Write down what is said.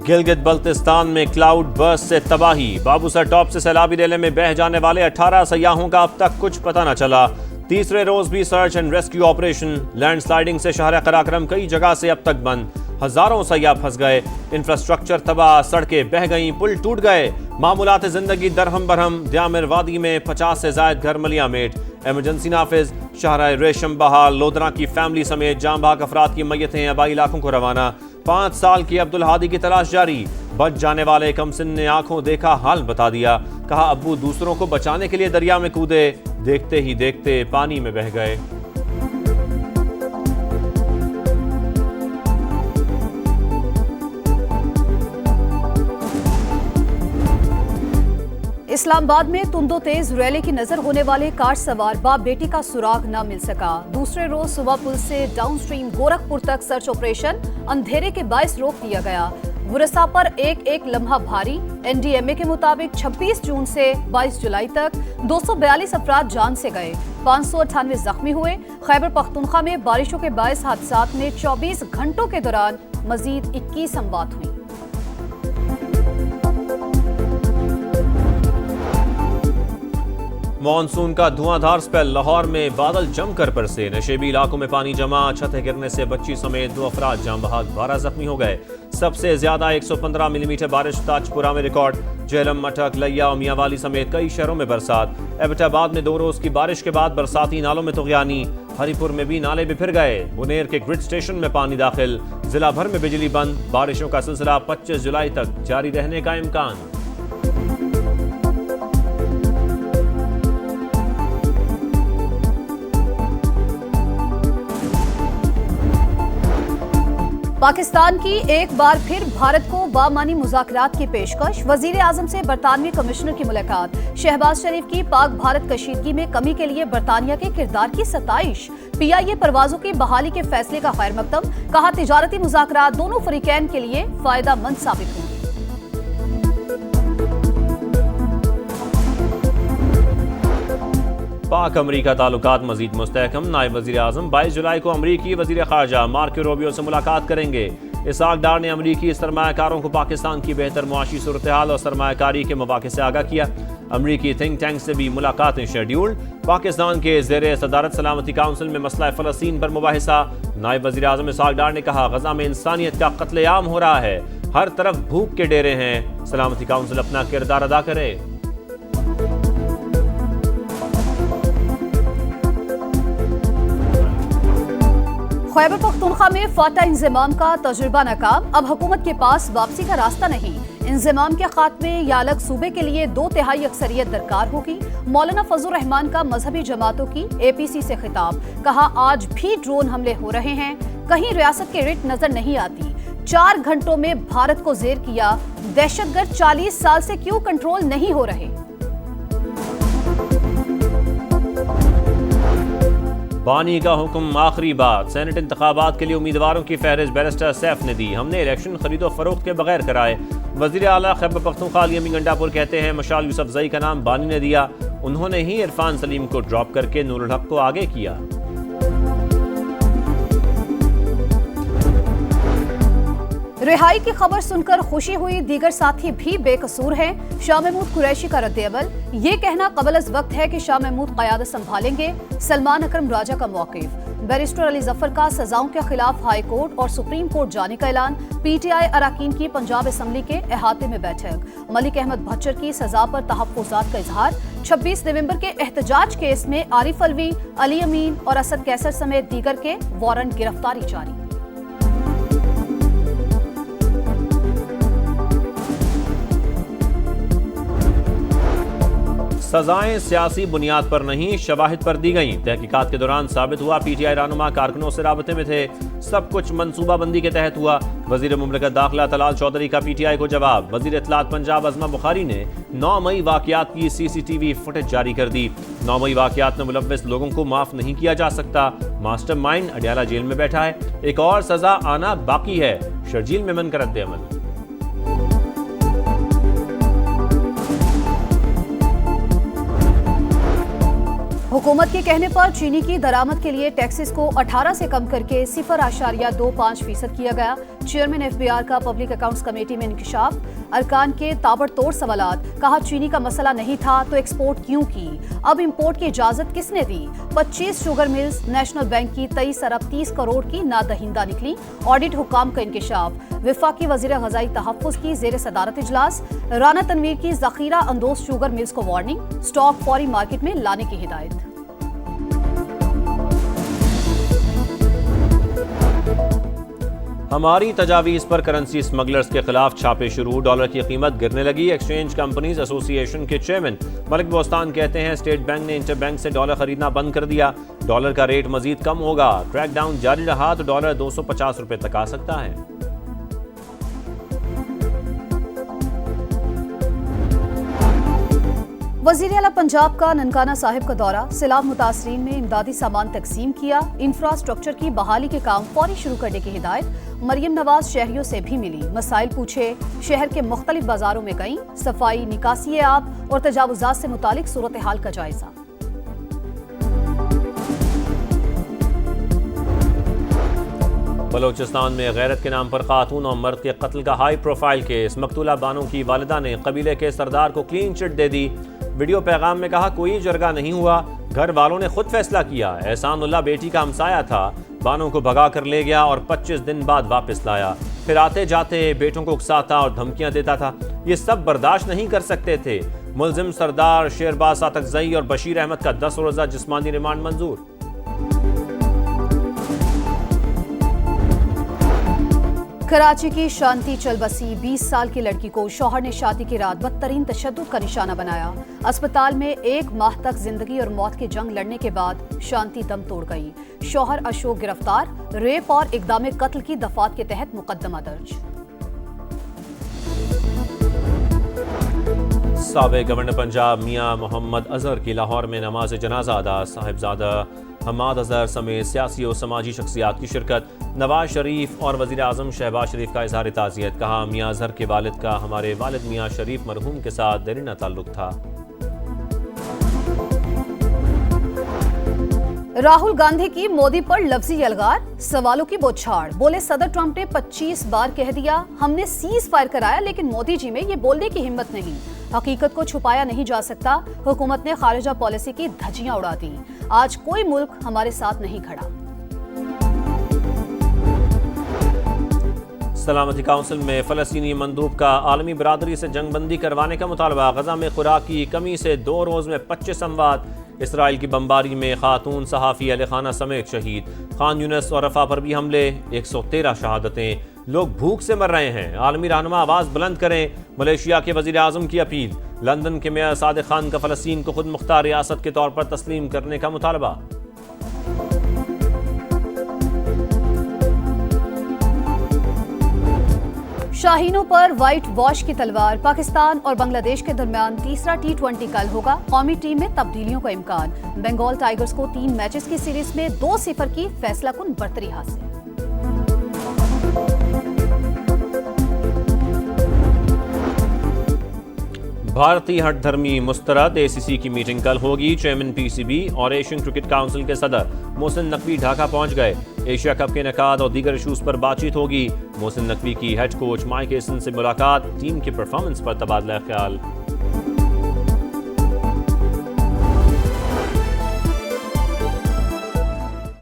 गिलगित बल्तिस्तान में cloud burst से तबाही। बाबूसर टॉप से सैलाबी रेले में बह जाने वाले 18 सयाहों का अब तक कुछ पता न चला। तीसरे रोज भी search and rescue operation. Landsliding से शहर कराक्रम कई जगह से अब तक बंद। हजारों सयाह फंस गए। इंफ्रास्ट्रक्चर तबाह, सड़कें बह गईं, पुल टूट गए। मामूलात जिंदगी दरहम बरहम। द्यामिर वादी में 50 से जायद घर मलिया मेट। इमरजेंसी नाफिज। शहर रेशम बहाल। लोधरा की फैमिली समेत जाम बहक अफराद की मैयतें आबाई इलाकों को रवाना। 5 साल की अब्दुल हादी की तलाश जारी। बच जाने वाले कमसिन ने आंखों देखा हाल बता दिया। कहा अब्बू दूसरों को बचाने के लिए दरिया में कूदे। देखते ही देखते पानी में बह गए। इस्लामाबाद में तुंदो तेज रैली की नजर होने वाले कार सवार बाप बेटी का सुराग न मिल सका। दूसरे रोज सुबह पुल से डाउनस्ट्रीम गोरखपुर तक सर्च ऑपरेशन अंधेरे के बायस रोक दिया गया। गुरसा पर एक एक लम्हा भारी। एनडीएमए के मुताबिक 26 जून से 22 जुलाई तक 242 अफराद जान से गए। 598 जख्मी हुए। खैबर पख्तूनख्वा में बारिशों के बायस हादसात में 24 घंटों के दौरान मजीद 21 अमवात हुई। मॉनसून का धुआंधार स्पेल। लाहौर में बादल जमकर बरसे। नशेबी इलाकों में पानी जमा। छतें गिरने से बच्ची समेत 2 अफराद जाम बहक, 12 जख्मी हो गए। सबसे ज्यादा 115 मिलीमीटर बारिश ताजपुरा में रिकॉर्ड। जेहलम, मठक, लिया और मियांवाली समेत कई शहरों में बरसात। एबटाबाद में 2 रोज की बारिश के बाद बरसाती नालों में तुगयानी। हरिपुर में भी नाले बिफिर गए। बुनेर के ग्रिड स्टेशन में पानी दाखिल। जिला भर में बिजली बंद। बारिशों का सिलसिला 25 जुलाई तक जारी रहने का इम्कान। पाकिस्तान की एक बार फिर भारत को बामानी मुज़ाकरात की पेशकश। वजीर आजम से बरतानवी कमिश्नर की मुलाकात। शहबाज शरीफ की पाक भारत कशीदगी में कमी के लिए बरतानिया के किरदार की सताइश। PIA परवाजों की बहाली के फैसले का खैर मकदम। कहा तिजारती मुज़ाकरात दोनों फरीकैन के लिए फायदेमंद साबित होंगे। पाक अमरीका ताल्लुकात मजीद मुस्तहकम। नायब वजीर आजम 22 जुलाई को अमरीकी वजीर खारजा मार्को रूबियो से मुलाकात करेंगे। इसहाक डार ने अमरीकी सरमायाकारों को पाकिस्तान की बेहतर मुआशी सूरत हाल और सरमायाकारी के मौके से आगाह किया। अमरीकी थिंक टैंक से भी मुलाकातें शेड्यूल्ड। पाकिस्तान के ज़ेरे सदारत सलामती काउंसिल में मसला फ़लस्तीन पर मुबाहिसा। नायब वजीर आजम इसहाक डार ने कहा गजा में इंसानियत का कत्लेआम हो रहा है। हर तरफ भूख के डेरे हैं। सलामती काउंसिल अपना किरदार अदा करे। खैबर पख्तूनख्वा में फाटा इंजमाम का तजुर्बा नाकाम। अब हुकूमत के पास वापसी का रास्ता नहीं। इंजमाम के खात्मे या अलग सूबे के लिए 2/3 अक्सरियत दरकार होगी। मौलाना फजल रहमान का मजहबी जमातों की APC से खिताब। कहा आज भी ड्रोन हमले हो रहे हैं। कहीं रियासत के रिट नजर नहीं आती। 4 घंटों में भारत को जेर किया। दहशतगर्द 40 साल से क्यों कंट्रोल नहीं हो रहे। बानी का हुक्म आखिरी बात। सेनेट इंतखाबात के लिए उम्मीदवारों की फहरिस्त बैरिस्टर सैफ ने दी। हमने इलेक्शन खरीदो फरोख्त के बगैर कराए। वजीर आला खैबर पख्तूनख्वा अली अमीन गंडापुर कहते हैं मशाल यूसुफजई का नाम बानी ने दिया। उन्होंने ही इरफान सलीम को ड्रॉप करके नूरुल हक को आगे किया। रिहाई की खबर सुनकर खुशी हुई। दीगर साथी भी बेकसूर हैं। शाह महमूद कुरैशी का रद्द-ए-अमल। ये कहना कबल अज़ वक्त है कि शाह महमूद क़यादत संभालेंगे। सलमान अकरम राजा का मौक़िफ़। बैरिस्टर अली जफर का सजाओं के खिलाफ हाई कोर्ट और सुप्रीम कोर्ट जाने का ऐलान। PTI अरकान की पंजाब असम्बली के अहाते में बैठक। मलिक अहमद भच्चर की सजा पर तहफ़्फ़ुज़ात का इजहार। 26 नवंबर के एहतजाज केस में आरिफ अलवी, अली अमीन और असद कैसर समेत दीगर के वारंट गिरफ्तारी जारी। सजाएं सियासी बुनियाद पर नहीं शवाहिद पर दी गईं। तहकीकात के दौरान साबित हुआ PTI रहनुमा कारकुनों से राबते में थे। सब कुछ मनसूबाबंदी के तहत हुआ। वजीर मुमलिकत दाखिला तलाल चौधरी का PTI को जवाब। वजीर इत्तलात पंजाब अज़मा बुखारी ने 9 मई वाक़यात की CCTV फुटेज जारी कर दी। 9 मई वाक़यात में मुलव्वस लोगों को माफ नहीं किया जा सकता। मास्टरमाइंड अडयाला जेल में बैठा है। एक और सजा आना बाकी है। शर्जील मेमन का रद्द-ए-अमल। हुकूमत के कहने पर चीनी की दरामद के लिए टैक्सेस को 18 से कम करके 0.25% किया गया। चेयरमैन एफबीआर का पब्लिक अकाउंट्स कमेटी में इंकशाफ, अरकान के ताबड़तोड़ सवालात, कहा चीनी का मसला नहीं था तो एक्सपोर्ट क्यों की, अब इंपोर्ट की इजाजत किसने दी, 25 शुगर मिल्स नेशनल बैंक की 23 अरब 30 करोड़ की नादहिंदा निकली, ऑडिट हुकाम का इंकशाफ, विफाकी वजीर ग़ज़ाई तहफ़्फ़ुज़ की ज़ेर सदारत इजलास, राना तनवीर की ज़ख़ीरा अंदोज़ शुगर मिल्स को वार्निंग, स्टॉक फौरी मार्केट में लाने की हिदायत। हमारी तजावीज़ पर करेंसी स्मगलर्स के खिलाफ छापे शुरू, डॉलर की कीमत गिरने लगी। एक्सचेंज कंपनीज एसोसिएशन के चेयरमैन मलिक बोस्तान कहते हैं स्टेट बैंक ने इंटरबैंक से डॉलर खरीदना बंद कर दिया, डॉलर का रेट मजीद कम होगा। क्रैकडाउन जारी रहा तो डॉलर 250 रुपए तक आ सकता है। वज़ीर आला पंजाब का ननकाना साहिब का दौरा, सैलाब मुतासरीन में इमदादी सामान तकसीम किया, इंफ्रास्ट्रक्चर की बहाली के काम फौरी शुरू करने की हिदायत। मरियम नवाज शहरियों से भी मिली, मसाइल पूछे, शहर के मुख्तलिफ बाजारों में गईं, सफाई, निकासी आब और तजावुजात से मुतालिक सूरत हाल का जायजा। बलोचिस्तान में गैरत के नाम पर खातून और मर्द के कत्ल का हाई प्रोफाइल केस, मकतूला बानों की वालिदा ने कबीले के सरदार को क्लीन चिट दे दी। वीडियो पैगाम में कहा कोई जरगा नहीं हुआ, घर वालों ने खुद फैसला किया। एहसानुल्लाह बेटी का हमसाया था, बानों को भगा कर ले गया और 25 दिन बाद वापस लाया, फिर आते जाते बेटों को उकसाता और धमकियां देता था। ये सब बर्दाश्त नहीं कर सकते थे। मुलजिम सरदार शेरबाज सातकजई और बशीर अहमद का 10 रोजा जिस्मानी रिमांड मंजूर। कराची की शांति चल बसी 20 साल की लड़की को शौहर ने शादी की रात बदतरीन तशद्दुद का निशाना बनाया। अस्पताल में 1 माह तक जिंदगी और मौत की जंग लड़ने के बाद शांति दम तोड़ गई। शौहर अशोक गिरफ्तार, रेप और इक़दाम कत्ल की दफात के तहत मुकदमा दर्ज। साबिक़ गवर्नर पंजाब मियां मोहम्मद अजहर की लाहौर में नमाज जनाजा अदा, साहिबजादा हमाद अजहर समेत सियासी और समाजी शख्सियात की शिरकत। नवाज शरीफ और वज़ीर आज़म शहबाज शरीफ का इज़हार ताज़ियत, कहा मियां अजहर के वालिद का हमारे वालिद मियां शरीफ मरहूम के साथ देरीना ताल्लुक था। राहुल गांधी की मोदी पर लफ्जी यलगार, सवालों की बौछार, बोले सदर ट्रंप ने 25 बार कह दिया हमने सीज फायर कराया, लेकिन मोदी जी में ये बोलने की हिम्मत नहीं, हकीकत को छुपाया नहीं जा सकता। हुकूमत ने खारिजा पॉलिसी की धज्जियां उड़ा दी, आज कोई मुल्क हमारे साथ नहीं खड़ा। सलामती काउंसिल में फ़लस्तीनी मंदूब का आलमी बरादरी से जंगबंदी करवाने का मुतालबा। गजा में खुराक की कमी से 2 रोज़ में 25 अमवात। इसराइल की बमबारी में खातून सहाफ़ी अहले खाना समेत शहीद। खान यूनिस और रफ़ा पर भी हमले, 113 शहादतें। लोग भूख से मर रहे हैं, आलमी रहनुमा आवाज़ बुलंद करें। मलेशिया के वज़ीर आज़म की अपील। लंदन के मेयर सादिक खान का फ़लस्तीन को खुद मुख्तार रियासत के तौर पर तस्लीम करने का मुतालबा। शाहीनों पर व्हाइट वॉश की तलवार, पाकिस्तान और बांग्लादेश के दरमियान तीसरा T20 कल होगा। कौमी टीम में तब्दीलियों का इम्कान। बंगाल टाइगर्स को 3 मैचेस की सीरीज में 2-0 की फैसलाकुन बढ़तरी हासिल। भारतीय हठधर्मी मुस्तरद ACC की मीटिंग कल होगी। चेयरमैन PCB और एशियन क्रिकेट काउंसिल के सदर मोहसिन नकवी ढाका पहुंच गए। एशिया कप के इनेकाद और दीगर इशूज पर बातचीत होगी। मोहसिन नकवी की हेड कोच माइक हेसन से मुलाकात, टीम के परफॉर्मेंस पर तबादला ख्याल।